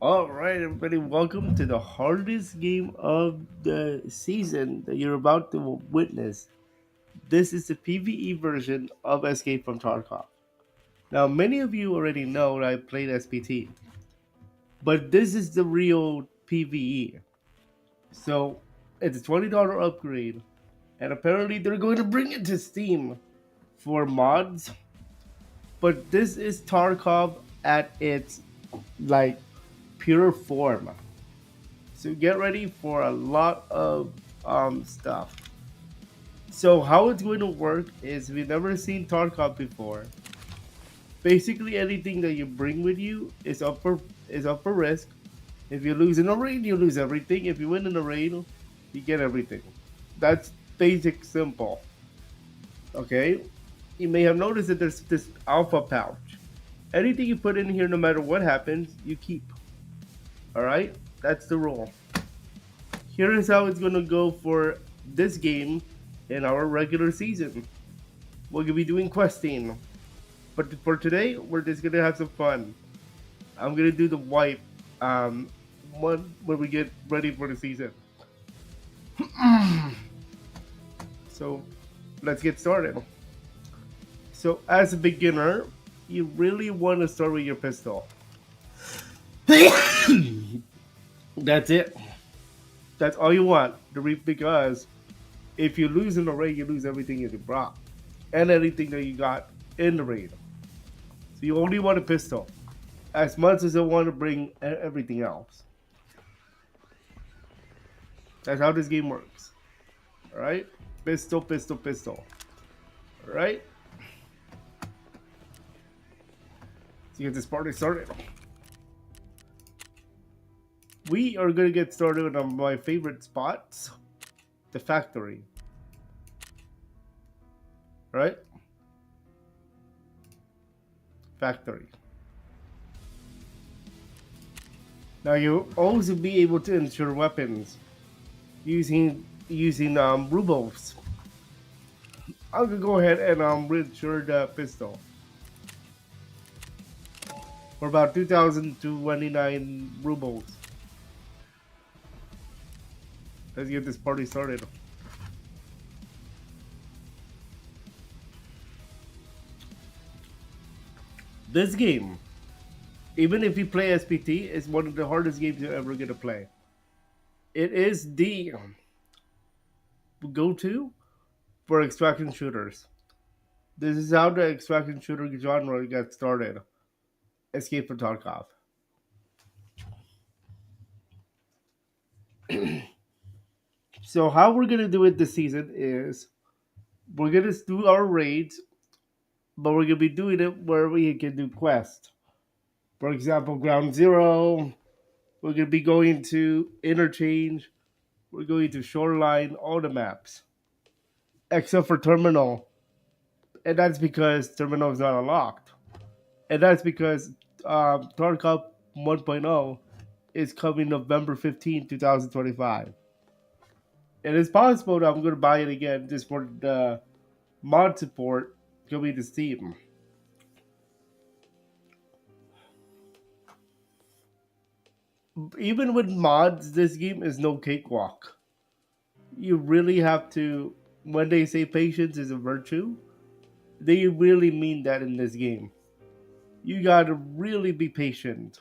Alright, everybody, welcome to the hardest game of the season that you're about to witness. This is the PvE version of Escape from Tarkov. Now, many of you already know that I played SPT, but this is the real PvE. So, it's a $20 upgrade, and apparently they're going to bring it to Steam for mods. But this is Tarkov at its like pure form. So get ready for a lot of stuff. So how it's going to work is we've never seen Tarkov before. Basically, anything that you bring with you is up for risk. If you lose in a raid, you lose everything. If you win in a raid, you get everything. That's basic simple. Okay. You may have noticed that there's this alpha pouch. Anything you put in here, no matter what happens, you keep. All right. That's the rule. Here is how it's gonna go for this game in our regular season. We're gonna be doing questing, but for today, we're just gonna have some fun. I'm gonna do the wipe one when we get ready for the season. So let's get started. So as a beginner, you really want to start with your pistol. That's it. That's all you want. Because if you lose in the raid, you lose everything you brought and anything that you got in the raid. So you only want a pistol, as much as you want to bring everything else. That's how this game works. All right, pistol, pistol, pistol. All right. So get this party started. We are gonna get started on my favorite spots, the factory. Right? Factory. Now you'll also be able to insure weapons using rubles. I'm gonna go ahead and reinsure the pistol for about 2,029 rubles. Let's get this party started. This game, even if you play SPT, is one of the hardest games you're ever gonna play. It is the go-to for extraction shooters. This is how the extraction shooter genre got started. Escape from Tarkov. So how we're gonna do it this season is we're gonna do our raids, but we're gonna be doing it where we can do quests. For example, Ground Zero. We're gonna be going to Interchange. We're going to Shoreline. All the maps except for Terminal, and that's because Terminal is not unlocked, and that's because Tarkov 1.0 is coming November 15, 2025. It is possible that I'm going to buy it again just for the mod support coming to Steam. Even with mods, this game is no cakewalk. You really have to, when they say patience is a virtue, they really mean that in this game. You gotta really be patient,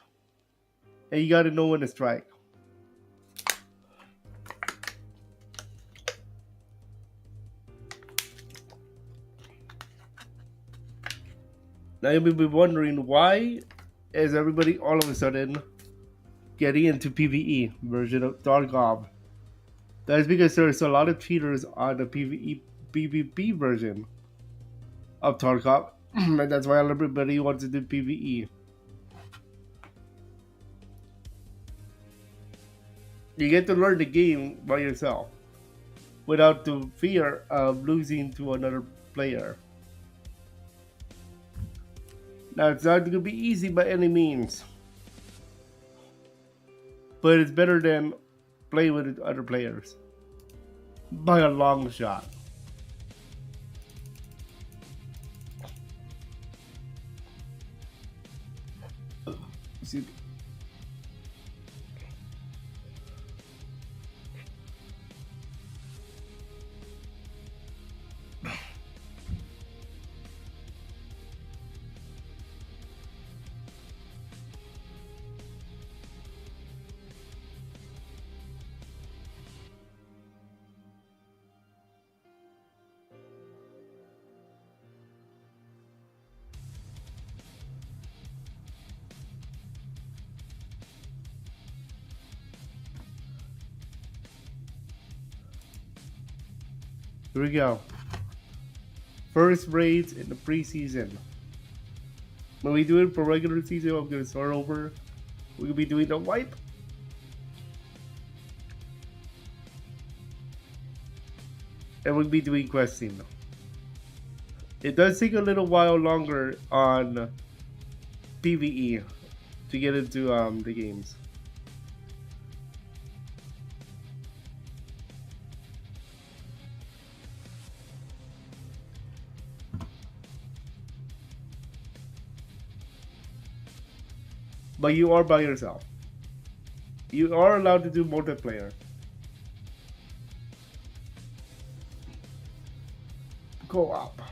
and you gotta know when to strike. Now you may be wondering why is everybody all of a sudden getting into PVE version of Tarkov. That is because there's a lot of cheaters on the PVE PvP version of Tarkov, and that's why everybody wants to do PVE. You get to learn the game by yourself without the fear of losing to another player. Now it's not going to be easy by any means, but it's better than playing with other players by a long shot. See, Here we go. First raids in the preseason. When we do it for regular season, I'm gonna start over. We're gonna be doing the wipe. And we'll be doing questing. It does take a little while longer on PVE to get into the games. But you are by yourself. You are allowed to do multiplayer. Go up.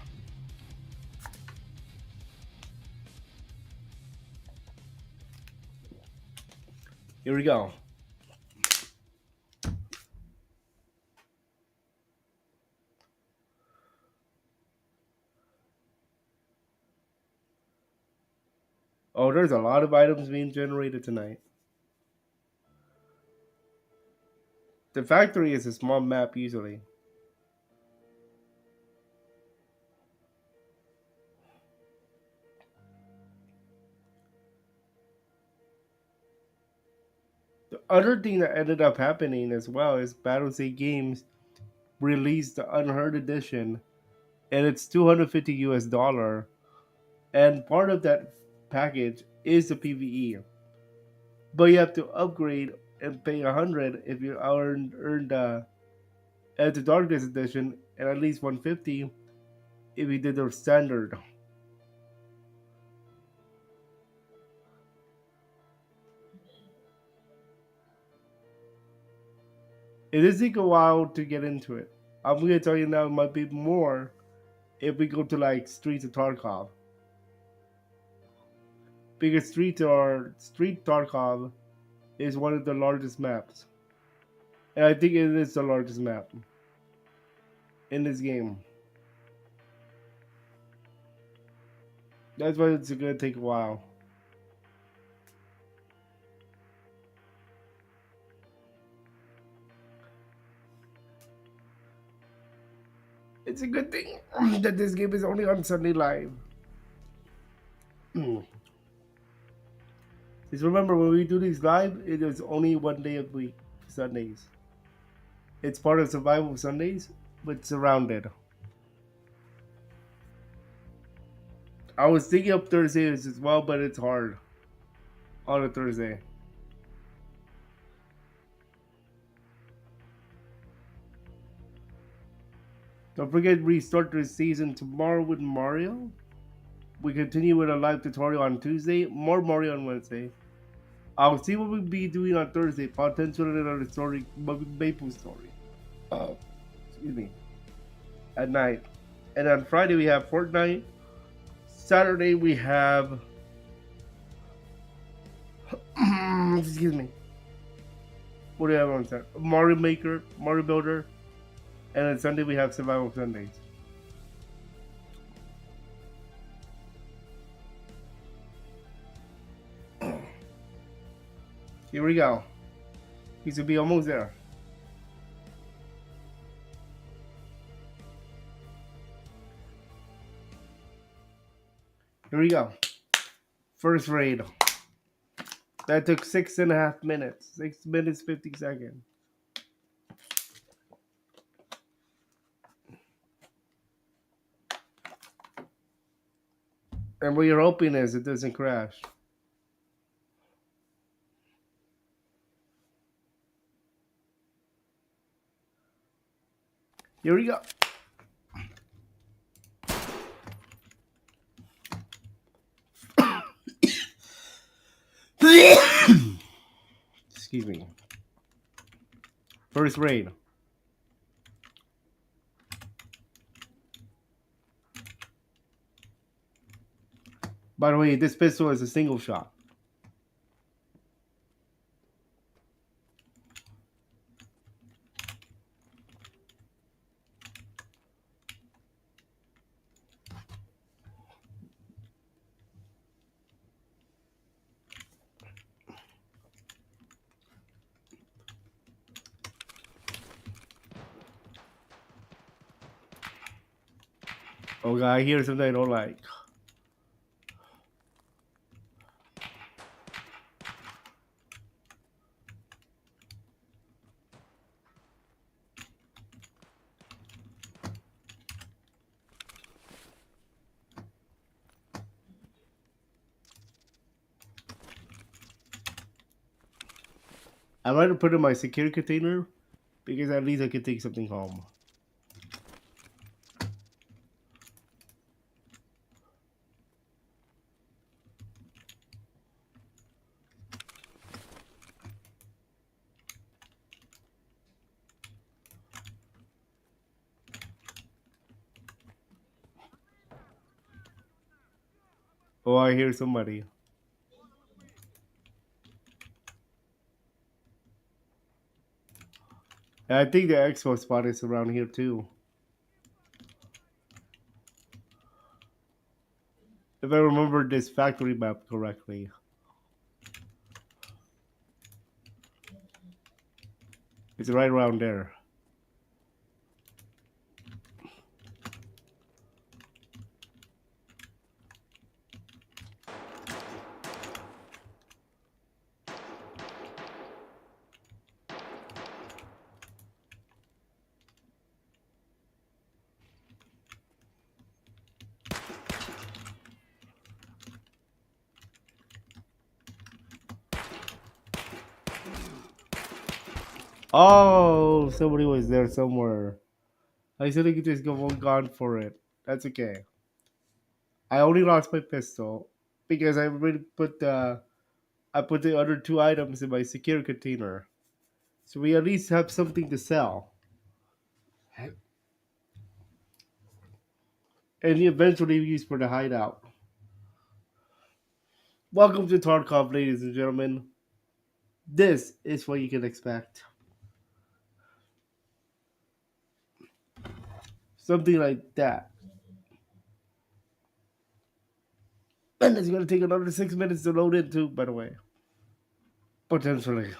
Here we go. Oh, there's a lot of items being generated tonight. The factory is a small map usually. The other thing that ended up happening as well is Battlestate Games released the Unheard Edition, and it's 250 US dollar, and part of that package is the PVE. But you have to upgrade and pay 100 if you earned at the Darkness Edition, and at least 150 if you did the standard. It does take a while to get into it. I'm gonna tell you now, it might be more if we go to like Streets of Tarkov, because Street Tarkov is one of the largest maps, and I think it is the largest map in this game. That's why it's gonna take a while. It's a good thing that this game is only on Sunday Live. Just remember, when we do these live, it is only one day a week, Sundays. It's part of Survival Sundays, but surrounded. I was thinking of Thursdays as well, but it's hard on a Thursday. Don't forget, we start the season tomorrow with Mario. We continue with a live tutorial on Tuesday, more Mario on Wednesday. I'll see what we'll be doing on Thursday, potentially another story, Maple story. Excuse me. At night. And on Friday we have Fortnite. Saturday we have excuse me. What do we have on Saturday? Mario Maker, Mario Builder, and on Sunday we have Survival Sundays. Here we go. He should be almost there. Here we go. First raid. That took 6.5 minutes. 6 minutes, 50 seconds. And what you're hoping is it doesn't crash. Here we go. Excuse me. First raid. By the way, this pistol is a single shot. Oh god, I hear something I don't like. I'd rather put it in my security container because at least I can take something home. Oh, I hear somebody. And I think the expo spot is around here too. If I remember this factory map correctly. It's right around there. Oh, somebody was there somewhere. I said I could just go gone for it. That's okay. I only lost my pistol because I already put the other two items in my secure container. So we at least have something to sell. And eventually use for the hideout. Welcome to Tarkov, ladies and gentlemen. This is what you can expect. Something like that. And it's gonna take another 6 minutes to load into, by the way. Potentially.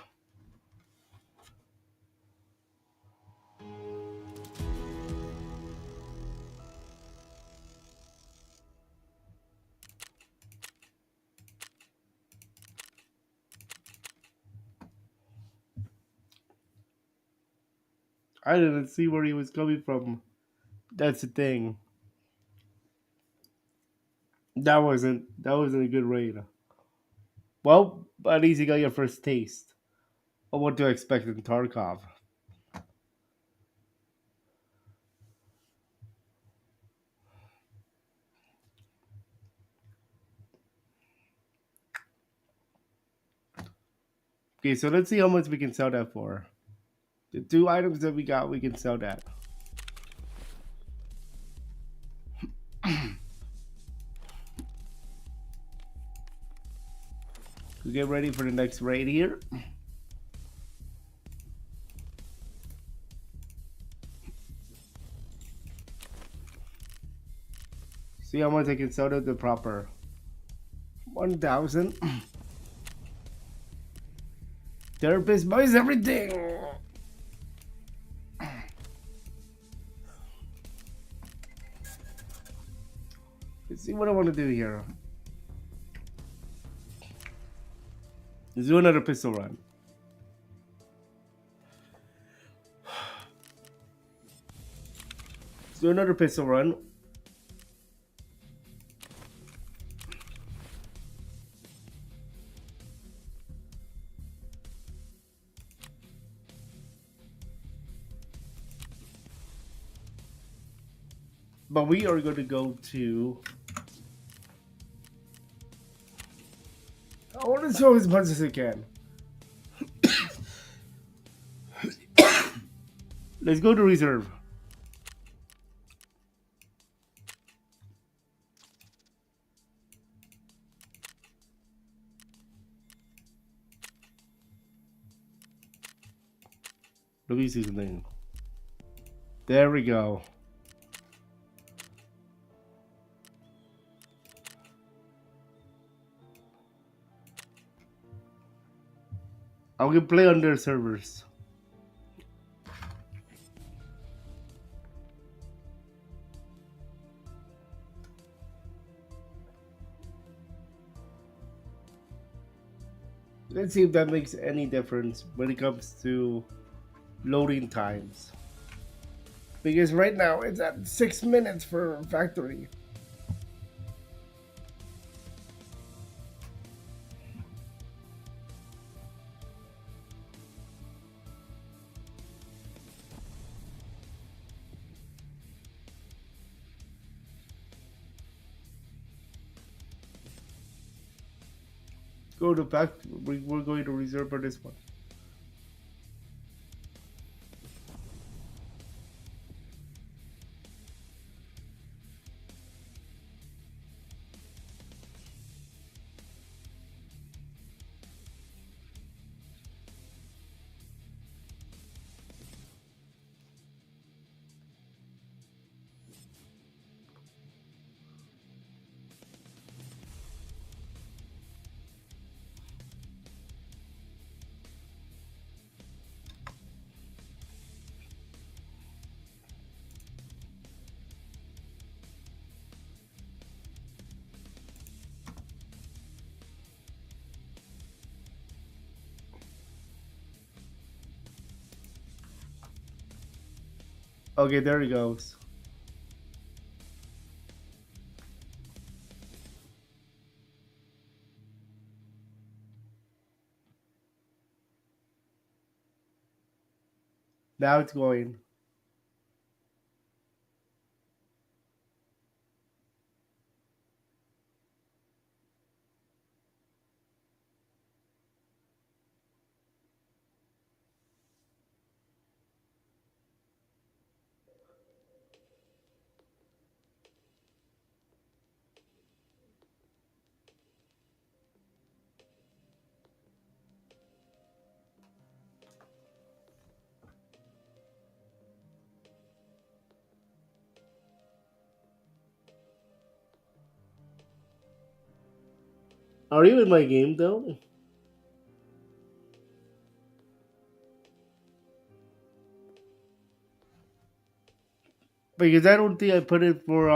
I didn't see where he was coming from. That's the thing. That wasn't a good raid. Well, at least you got your first taste of what to expect in Tarkov. Okay, so let's see how much we can sell that for. The two items that we got, we can sell that. We get ready for the next raid here. See how much I can sell the proper 1,000. Therapist buys everything. Let's see what I want to do here. Let's do another pistol run. Let's do another pistol run. But we are going to go to... I want to show as much as I can. Let's go to reserve. Let me see something. There we go. I can play on their servers. Let's see if that makes any difference when it comes to loading times. Because right now it's at 6 minutes for factory. Go to factory. We're going to reserve for this one. Okay, there he goes. Now it's going. Are you in my game though? Because I don't think I put it for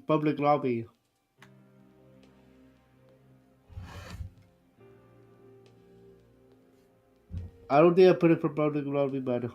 public lobby. I don't think I put it for public lobby, but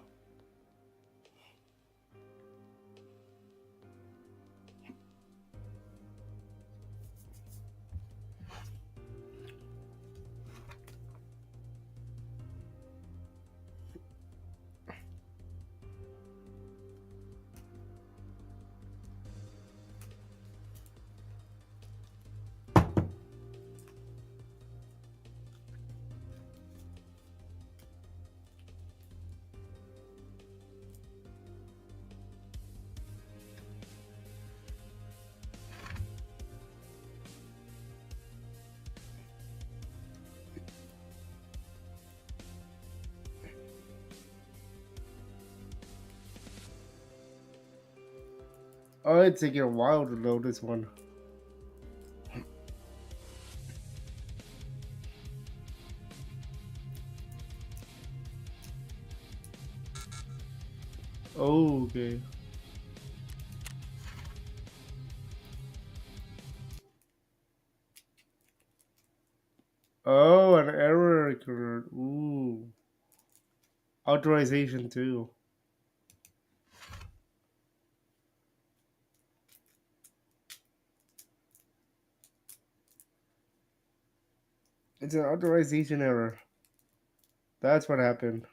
oh, it's taking a while to load this one. Oh, okay. Oh, an error occurred. Ooh. Authorization too. It's an authorization error. That's what happened.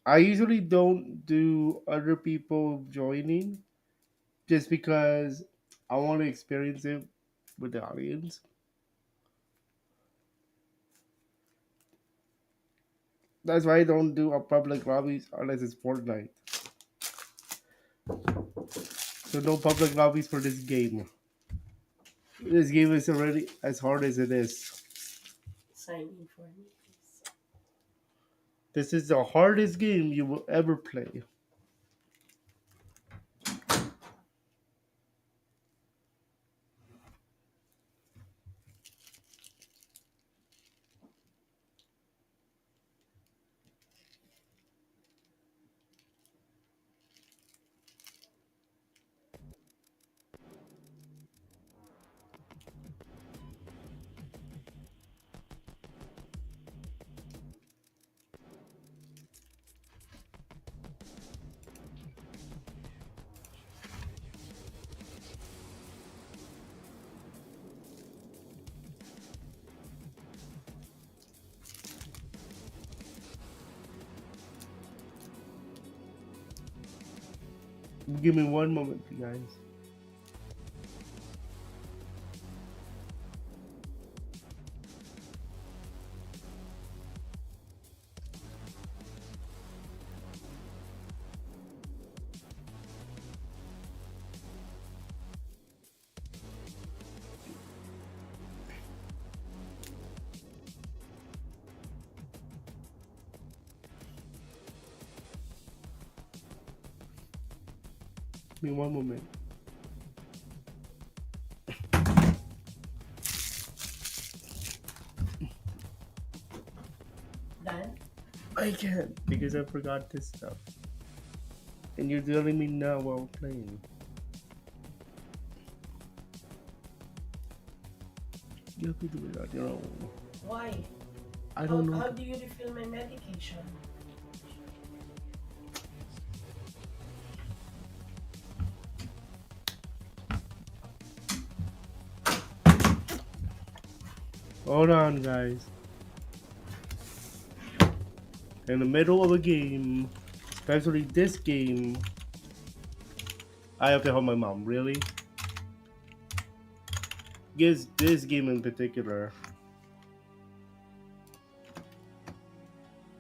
I usually don't do other people joining just because I want to experience it with the audience. That's why I don't do a public lobbies unless it's Fortnite. So no public lobbies for this game. This game is already as hard as it is. Sign in for me, please. This is the hardest game you will ever play. Give me one moment, you guys. Give me one moment. Done? I can't because I forgot this stuff. And you're telling me now while playing. You have to do it on your own. Why? I How, don't know. how do you refill my medication? Hold on, guys. In the middle of a game, especially this game, I have to help my mom. Really? Yes, this game in particular.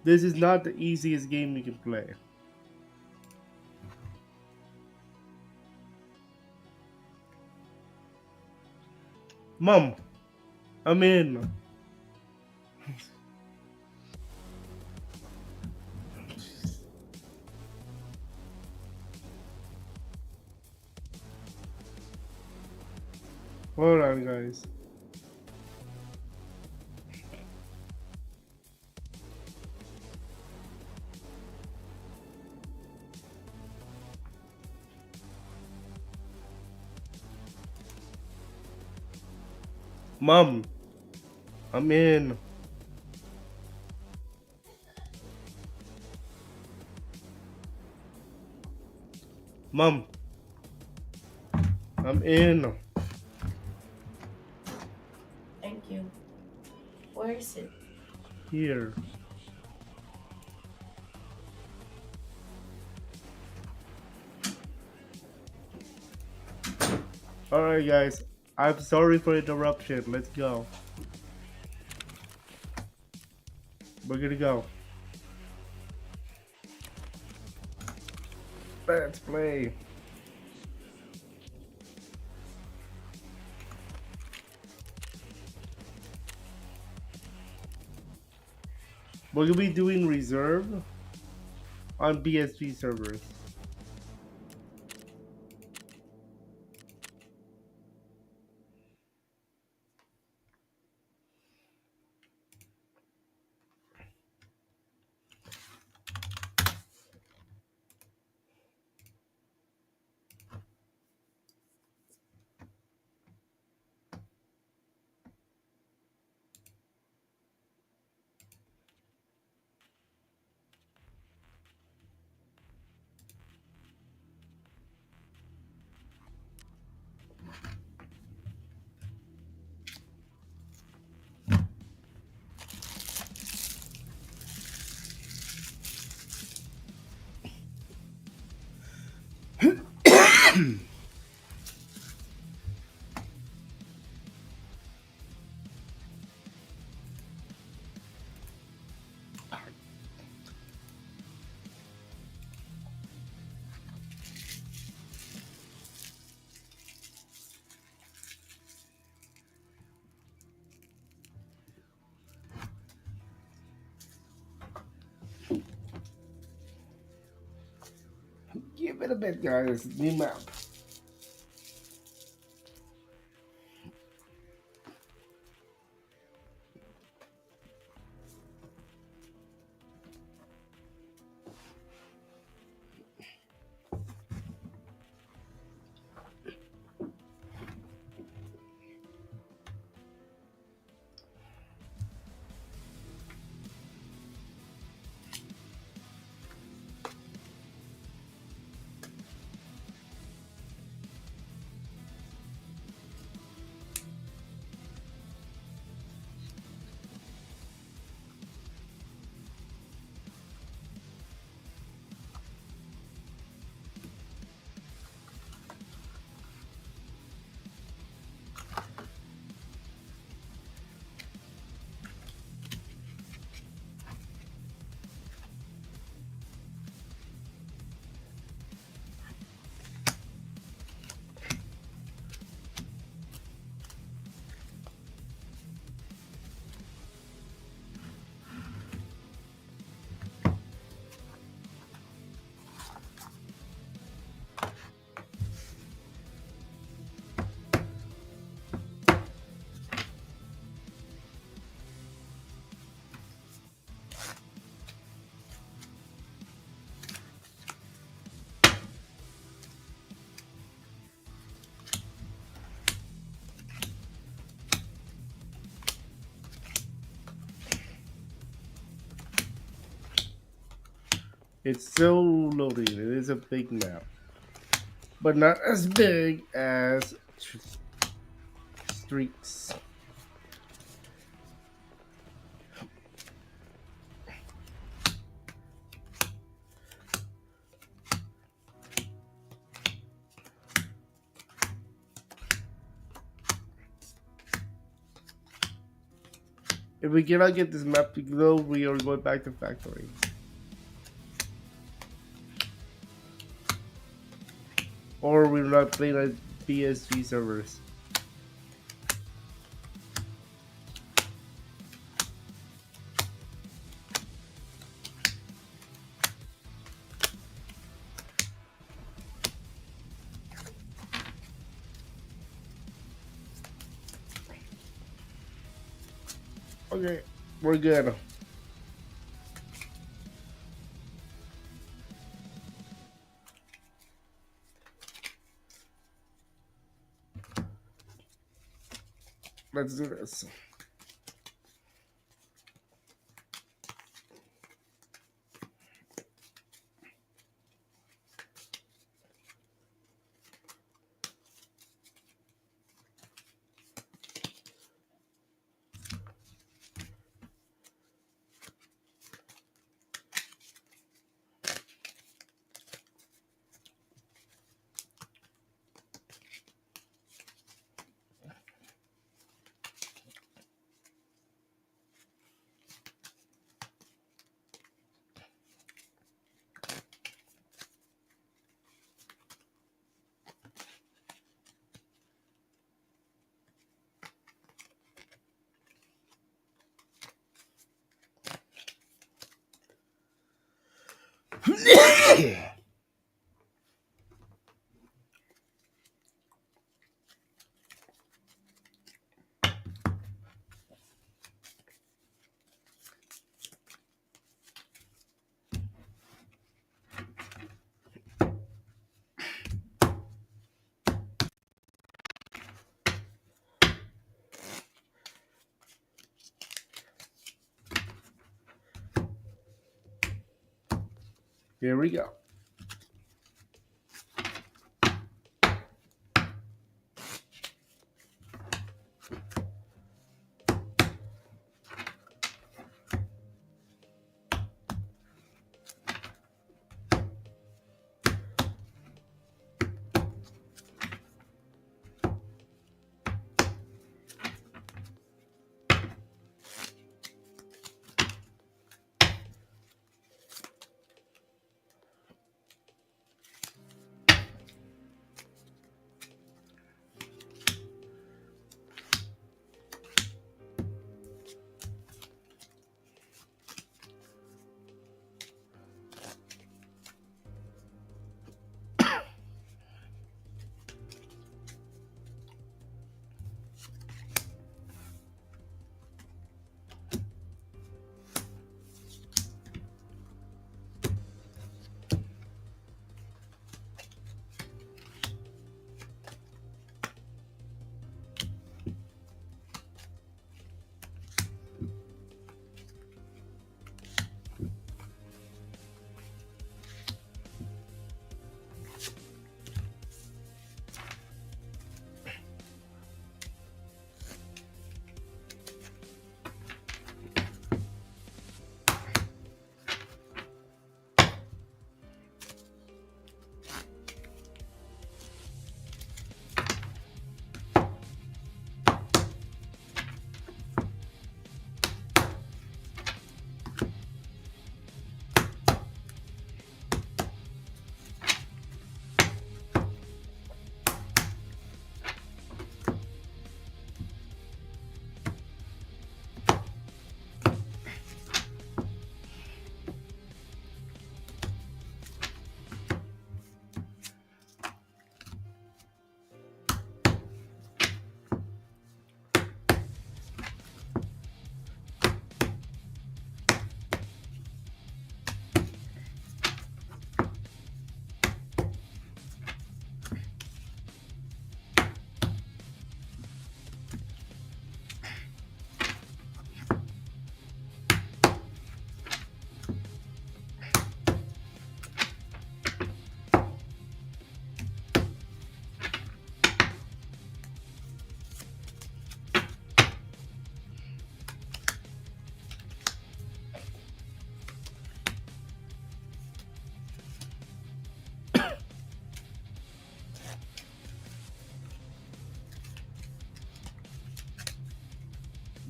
This is not the easiest game you can play. Mom, I'm in. Hold on, guys. Mom, I'm in. Mom, I'm in. Thank you. Where is it? Here. Alright, guys. I'm sorry for interruption. Let's go. We're gonna go. Let's play. We're gonna be doing reserve on BSG servers. Give it a bit, guys. New map. It's still loading. It is a big map, but not as big as Streaks. If we cannot get this map to load, we are going back to factory. Or we're not playing on BSG servers. Okay, we're good. Let's do this. Here we go.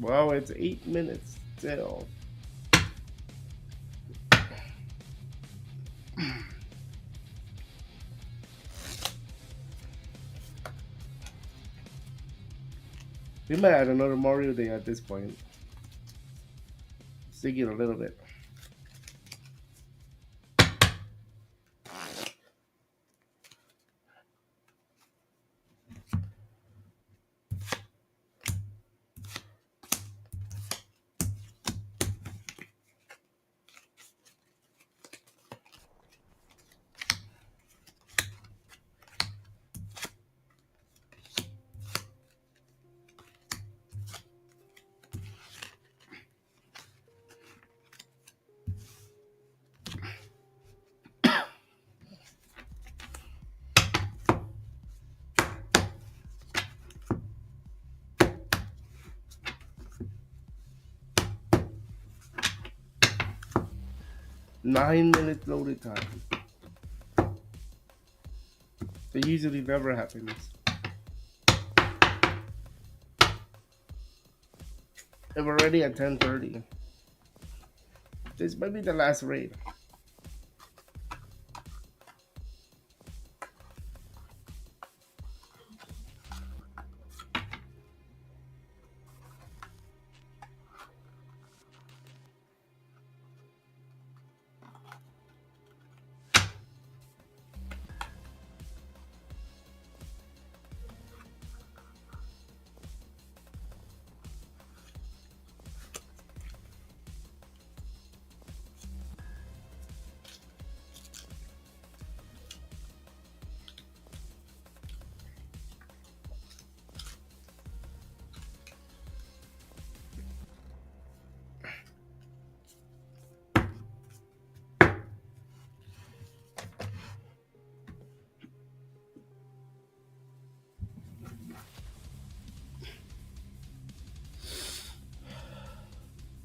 Well, it's 8 minutes still. We might add another Mario Day at this point. Sing it a little bit. 9 minutes loaded time. It usually never happens. And we're already at 10:30. This might be the last raid.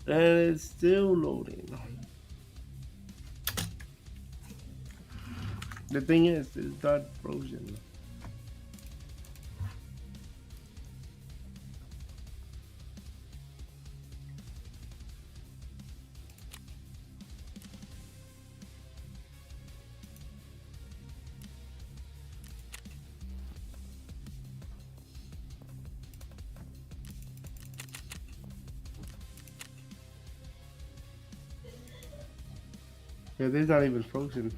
And it's still loading. The thing is, it's not frozen. Yeah, this is not even frozen.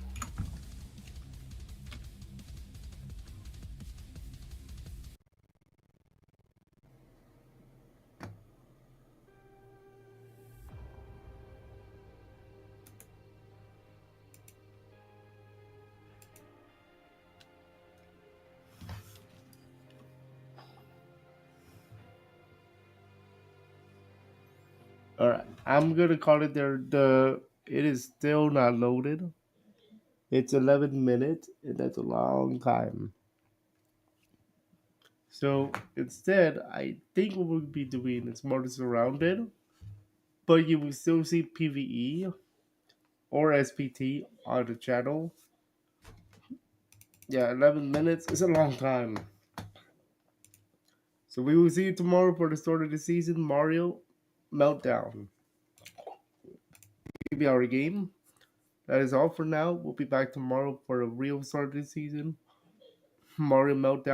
All right, I'm gonna call it there. It is still not loaded. It's 11 minutes, and that's a long time. So instead, I think what we'll be doing is more surrounded, but you will still see PVE or SPT on the channel. Yeah, 11 minutes is a long time. So we will see you tomorrow for the start of the season, Mario Meltdown. Maybe our game. That is all for now. We'll be back tomorrow for a real start of the season, Mario Meltdown.